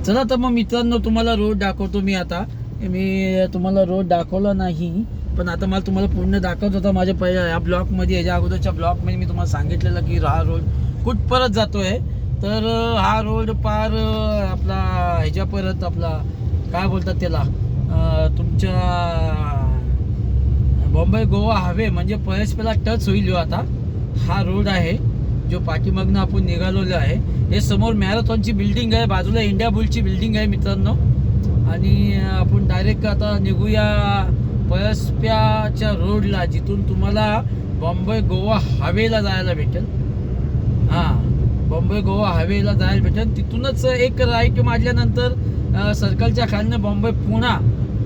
चला तर मग मित्रांनो तुम्हाला रोड दाखवतो मी आता. मी तुम्हाला रोड दाखवला नाही, पण आता मला तुम्हाला पूर्ण दाखवत होता माझ्या पहिल्या या ब्लॉकमध्ये. ह्याच्या अगोदरच्या ब्लॉकमध्ये मी तुम्हाला सांगितलेलं की हा रोड कुठपर्यंत जातो आहे. तर हा रोड पार आपला ह्याच्या परत आपला काय बोलतात त्याला तुमच्या बॉम्बे गोवा हायवे म्हणजे पळसपेला टच होईल. आता हा रोड आहे जो पाठीमागनं आपण निघालेलो आहे. हे समोर मॅरेथॉनची बिल्डिंग आहे, बाजूला इंडिया बुलची बिल्डिंग आहे मित्रांनो. आणि आपण डायरेक्ट आता निघूया पळसप्याच्या रोडला, जिथून तुम्हाला बॉम्बे गोवा हायवेला जायला भेटेल. हां, बॉम्बे गोवा हायवेला जायला भेटेल. तिथूनच एक राईट मारल्यानंतर सर्कलच्या खालनं बॉम्बे पुणा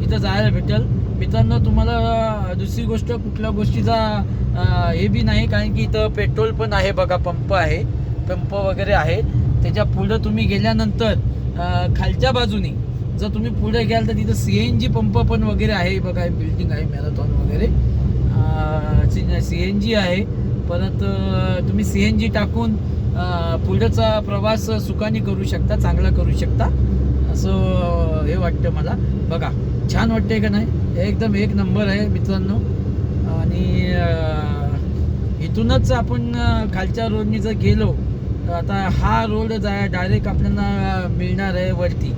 इथं जायला भेटेल. मित्रांनो तुम्हाला दुसरी गोष्ट कुठल्या गोष्टीचा हे बी नाही, कारण की इथं पेट्रोल पण आहे बघा, पंप आहे, पंप वगैरे आहे. त्याच्या पुढं तुम्ही गेल्यानंतर खालच्या बाजूने जर तुम्ही पुढे गेल तर तिथं CNG पंप पण वगैरे आहे बघा. बिल्डिंग आहे मॅरेथॉन वगैरे, CNG आहे. परत तुम्ही CNG टाकून पुढचा प्रवास सुखाने करू शकता, चांगला करू शकता, असं हे वाटतं मला. बघा छान वाटतंय का नाही, एकदम एक नंबर आहे मित्रांनो. आणि इथूनच आपण खालच्या रोडनी जर गेलो, आता हा रोड डायरेक्ट आपल्याला मिळणार आहे वरती,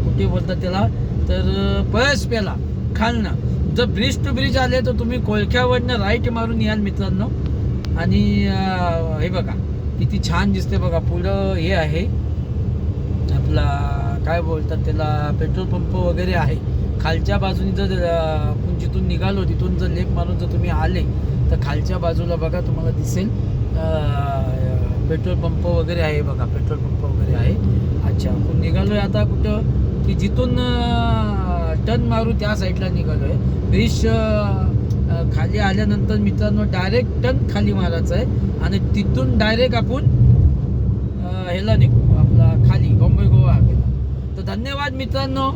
कुठे बोलतात त्याला, तर पळसप्याला खालनं. जर ब्रिज टू ब्रिज आले तर तुम्ही कोळख्यावरनं राईट मारून याल मित्रांनो. आणि हे बघा किती छान दिसते बघा. पुढं हे आहे आपला काय बोलतात त्याला, पेट्रोल पंप वगैरे आहे. खालच्या बाजूने जर आपण जिथून निघालो तिथून जर लेफ्ट मारून जर तुम्ही आले तर खालच्या बाजूला बघा तुम्हाला दिसेल पेट्रोल पंप वगैरे आहे बघा, पेट्रोल पंप वगैरे आहे. अच्छा, आपण निघालोय आता कुठं की जिथून टर्न मारू त्या साईडला निघालोय. ब्रिज खाली आल्यानंतर मित्रांनो डायरेक्ट टर्न खाली मारायचं आहे आणि तिथून डायरेक्ट आपण ह्याला निघू आपला खाली बॉम्बे गोवा हायवेला. तर धन्यवाद मित्रांनो.